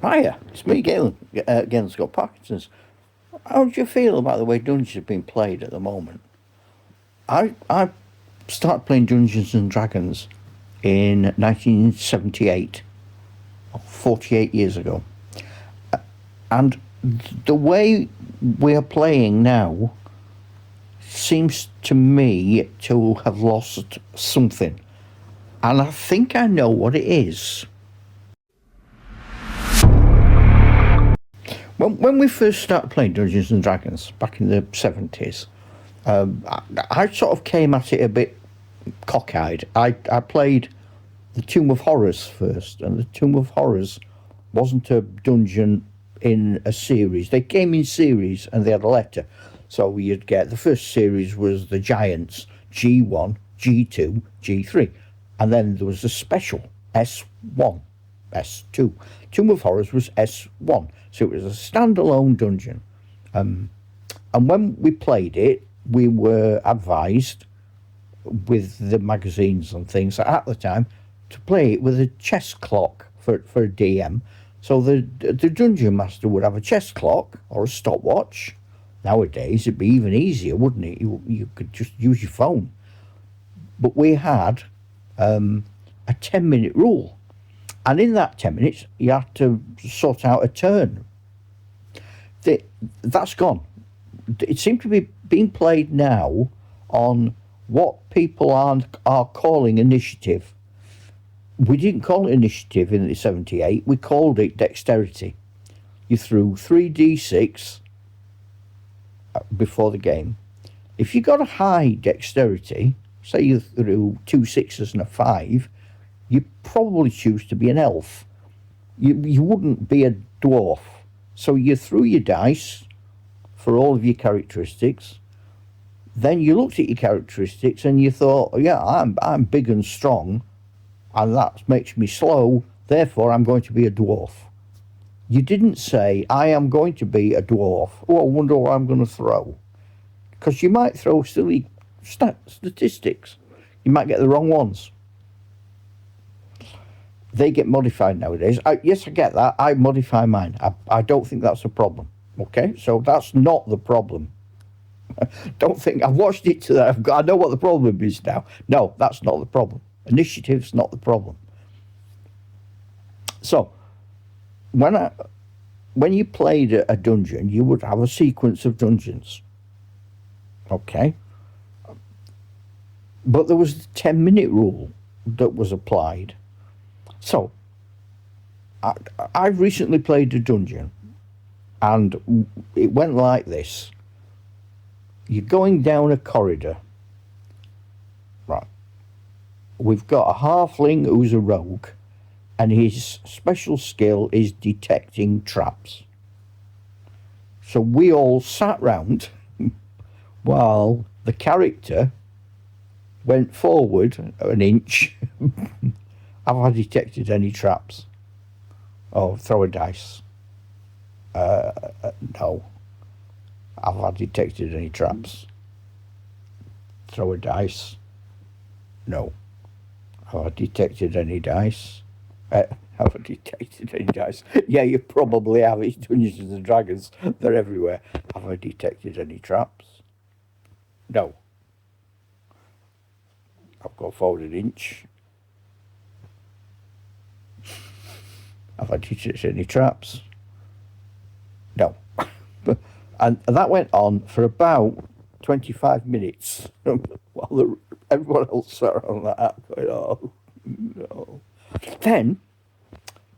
Hiya, it's me, Galen. Galen's got Parkinson's. How do you feel about the way Dungeons have been played at the moment? I started playing Dungeons and Dragons in 1978, 48 years ago. And the way we're playing now seems to me to have lost something. And I think I know what it is. When we first started playing Dungeons and Dragons back in the 70s, I sort of came at it a bit cockeyed. I played the Tomb of Horrors first, and the Tomb of Horrors wasn't a dungeon in a series. They came in series and they had a letter. So you'd get, the first series was the Giants, G1, G2, G3. And then there was a special, S1, S2. Tomb of Horrors was S1. So it was a standalone dungeon. And when we played it, we were advised with the magazines and things at the time to play it with a chess clock for a DM. So the dungeon master would have a chess clock or a stopwatch. Nowadays, it'd be even easier, wouldn't it? You could just use your phone. But we had a 10-minute rule. And in that 10 minutes, you had to sort out a turn. That's gone. It seems to be being played now on what people are calling initiative. We didn't call it initiative in the 78. We called it dexterity. You threw 3d6 before the game. If you got a high dexterity, say you threw 2 6s and a 5, you probably choose to be an elf. You wouldn't be a dwarf. So you threw your dice for all of your characteristics. Then you looked at your characteristics and you thought, yeah, I'm big and strong, and that makes me slow, therefore I'm going to be a dwarf. You didn't say, I am going to be a dwarf. Oh, I wonder what I'm going to throw. Because you might throw silly statistics. You might get the wrong ones. They get modified nowadays. Yes, I get that. I modify mine. I don't think that's a problem. Okay? So that's not the problem. Don't think I've watched it to that. I know what the problem is now. No, that's not the problem. Initiative's not the problem. So, when you played a dungeon, you would have a sequence of dungeons. Okay? But there was the 10-minute rule that was applied. So, I've recently played a dungeon, and it went like this. You're going down a corridor. Right. We've got a halfling who's a rogue, and his special skill is detecting traps. So we all sat round while the character went forward an inch. Have I detected any traps? Oh, throw a dice. No. Have I detected any traps? Throw a dice. No. Have I detected any dice? Have I detected any dice? Yeah, you probably have. It's Dungeons and Dragons. They're everywhere. Have I detected any traps? No. I've got forward an inch. Have I detected any traps? No. And that went on for about 25 minutes while everyone else sat around that going, oh, no. Then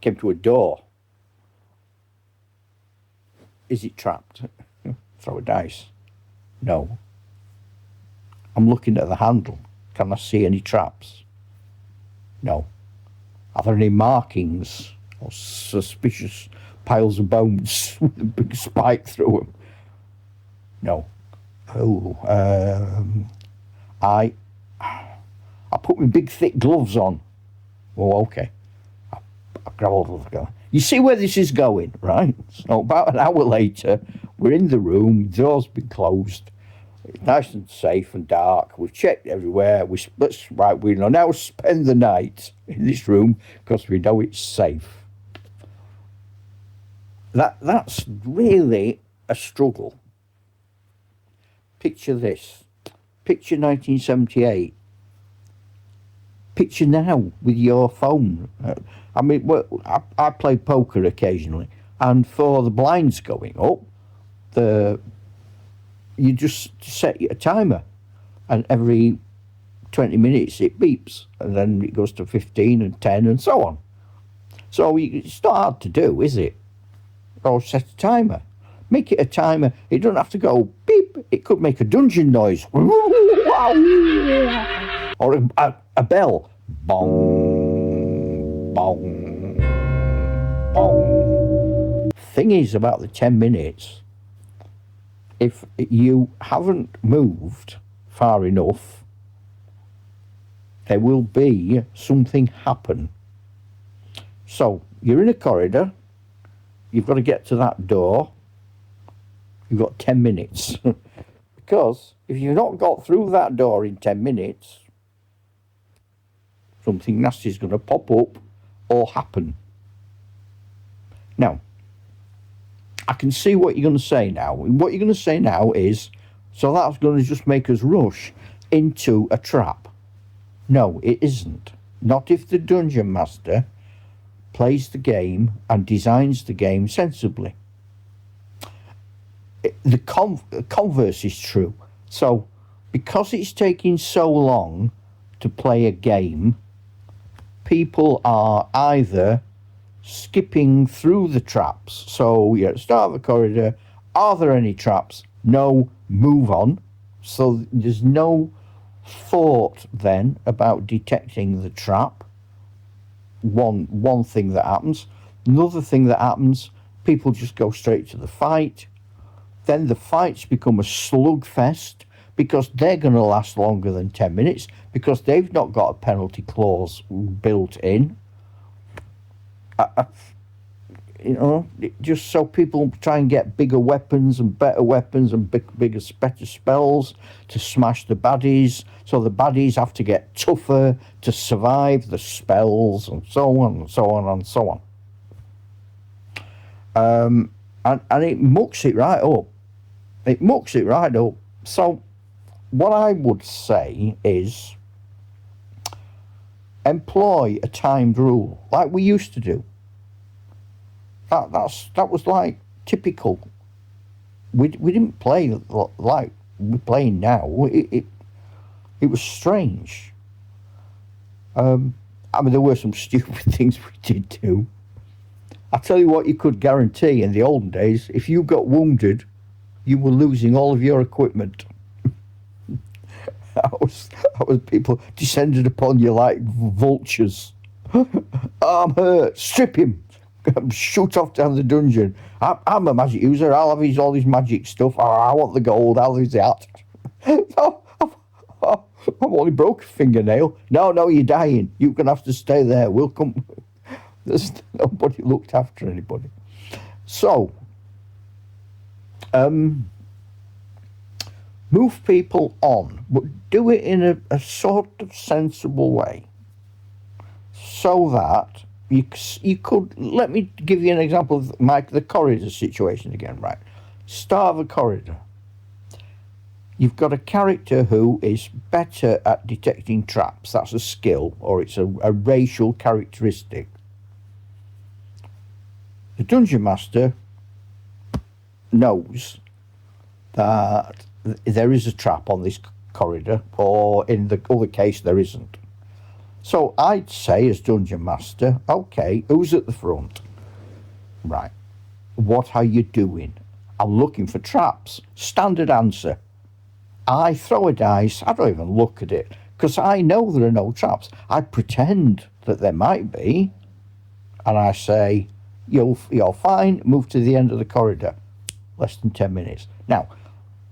came to a door. Is it trapped? Throw a dice. No. I'm looking at the handle. Can I see any traps? No. Are there any markings or suspicious piles of bones with a big spike through them? No. Oh, I put my big thick gloves on. Oh, okay. I grab hold of the gun. You see where this is going, right? So about an hour later, we're in the room, the door's been closed. It's nice and safe and dark. We've checked everywhere. We now spend the night in this room because we know it's safe. That's really a struggle. Picture this. Picture 1978. Picture now with your phone. I mean, I play poker occasionally, and for the blinds going up, you just set a timer, and every 20 minutes it beeps, and then it goes to 15 and 10 and so on. So it's not hard to do, is it? Or set a timer. Make it a timer. It doesn't have to go beep. It could make a dungeon noise. Or a bell. Bong, bong, bong. Thing is about the 10 minutes, if you haven't moved far enough, there will be something happen. So you're in a corridor, you've got to get to that door, you've got 10 minutes. Because if you've not got through that door in 10 minutes, something nasty is going to pop up or happen. Now, I can see what you're going to say now. What you're going to say now is, so that's going to just make us rush into a trap. No, it isn't. Not if the dungeon master plays the game and designs the game sensibly. The converse is true. So, because it's taking so long to play a game, people are either skipping through the traps. So you're at the start of the corridor. Are there any traps? No, move on. So there's no thought then about detecting the trap. One thing that happens. Another thing that happens, people just go straight to the fight. Then the fights become a slugfest because they're going to last longer than 10 minutes because they've not got a penalty clause built in. Just so people try and get bigger weapons and better better spells to smash the baddies. So the baddies have to get tougher to survive the spells and so on and so on and so on. And it mucks it right up. It mucks it right up. So what I would say is employ a timed rule like we used to do. That was like typical. We didn't play like we're playing now. It was strange. I mean, there were some stupid things we did do. I tell you what, you could guarantee in the olden days, if you got wounded, you were losing all of your equipment. That was people descended upon you like vultures. I'm hurt. Strip him. Shoot off down the dungeon. I'm a magic user. I'll have all his magic stuff. I want the gold. I'll have that. I've only broke a fingernail. No, you're dying. You're going to have to stay there. We'll come. There's nobody looked after anybody. So, move people on, but do it in a sort of sensible way. So that you could, let me give you an example of the corridor situation again, right? Start of a corridor. You've got a character who is better at detecting traps. That's a skill, or it's a racial characteristic. The dungeon master knows that there is a trap on this corridor, or in the other case, there isn't. So I'd say, as dungeon master, okay, who's at the front? Right. What are you doing? I'm looking for traps. Standard answer. I throw a dice. I don't even look at it because I know there are no traps. I pretend that there might be, and I say, you're fine. Move to the end of the corridor. Less than 10 minutes. Now,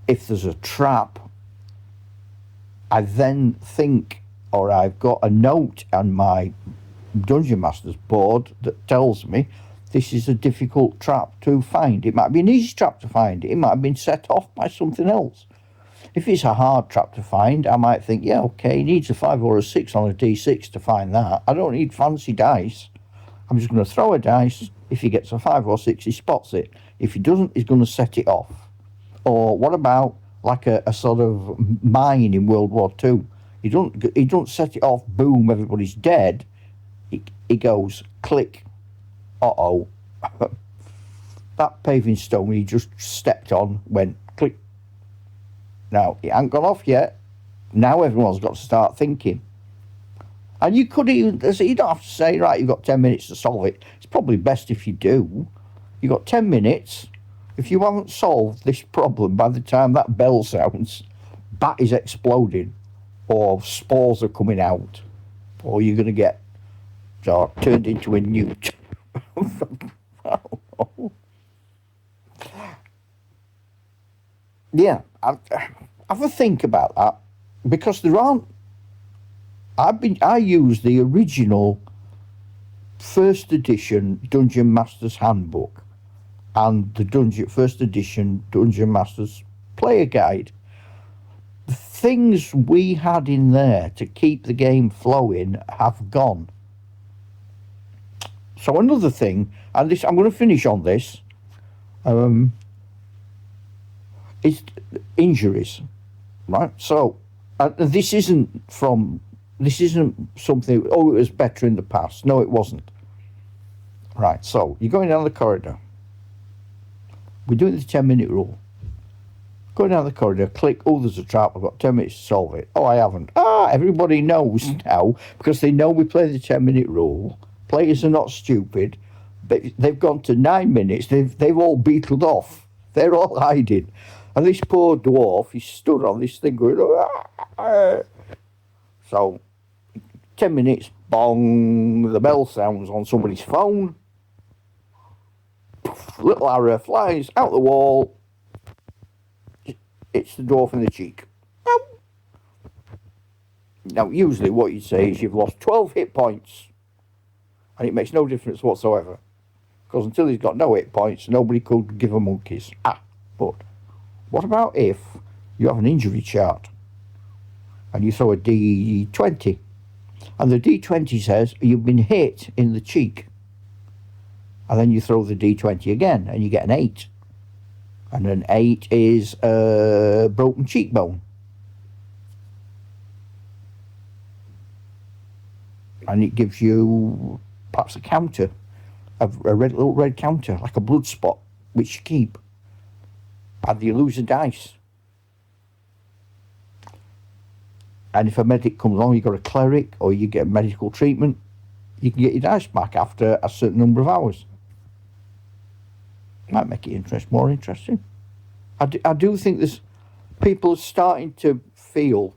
if there's a trap, I then think, or I've got a note on my Dungeon Master's board that tells me this is a difficult trap to find. It might be an easy trap to find. It might have been set off by something else. If it's a hard trap to find, I might think, yeah, okay, he needs a 5 or a 6 on a D6 to find that. I don't need fancy dice. I'm just going to throw a dice, If he gets a 5 or 6, he spots it. If he doesn't, he's going to set it off. Or what about like a sort of mine in World War II? He don't set it off, boom, everybody's dead. He goes, click, uh-oh. That paving stone he just stepped on went click. Now, it ain't gone off yet. Now everyone's got to start thinking. And you could even, you don't have to say, right, you've got 10 minutes to solve it. It's probably best if you do. You've got 10 minutes. If you haven't solved this problem by the time that bell sounds, bat is exploding, or spores are coming out, or you're going to get turned into a newt. Yeah, have a think about that, because there aren't. I use the original first edition Dungeon Master's Handbook and the first edition Dungeon Master's Player Guide. The things we had in there to keep the game flowing have gone. So another thing, and this I'm going to finish on this, is injuries, right? So this isn't something, oh, it was better in the past. No, it wasn't. Right, so you're going down the corridor. We're doing the 10-minute rule. Going down the corridor, click, oh, there's a trap, I've got 10 minutes to solve it. Oh, I haven't. Everybody knows now, because they know we play the 10-minute rule. Players are not stupid. They've gone to 9 minutes, they've all beetled off. They're all hiding. And this poor dwarf, he stood on this thing going, So, 10 minutes, bong, the bell sounds on somebody's phone. Poof, little arrow flies out the wall. It's the dwarf in the cheek. Now, usually what you'd say is you've lost 12 hit points. And it makes no difference whatsoever. Because until he's got no hit points, nobody could give a monkeys. But what about if you have an injury chart? And you throw a D20. And the D20 says you've been hit in the cheek. And then you throw the D20 again, and you get an 8. And an 8 is a broken cheekbone. And it gives you perhaps a counter, a little red counter, like a blood spot, which you keep. And you lose a dice. And if a medic comes along, you got a cleric, or you get medical treatment, you can get your dice back after a certain number of hours. Might make it more interesting. I do think there's people starting to feel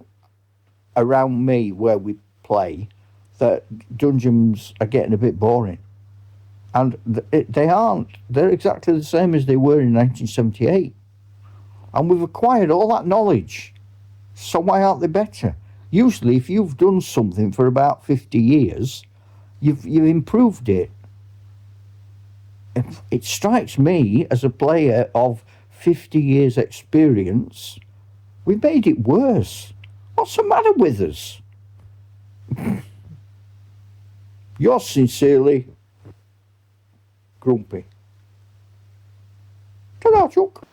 around me where we play that dungeons are getting a bit boring. And they aren't. They're exactly the same as they were in 1978. And we've acquired all that knowledge. So why aren't they better? Usually, if you've done something for about 50 years, you've improved it. It strikes me as a player of 50 years experience, we've made it worse. What's the matter with us? Yours sincerely, Grumpy. Ta-da, Chuck.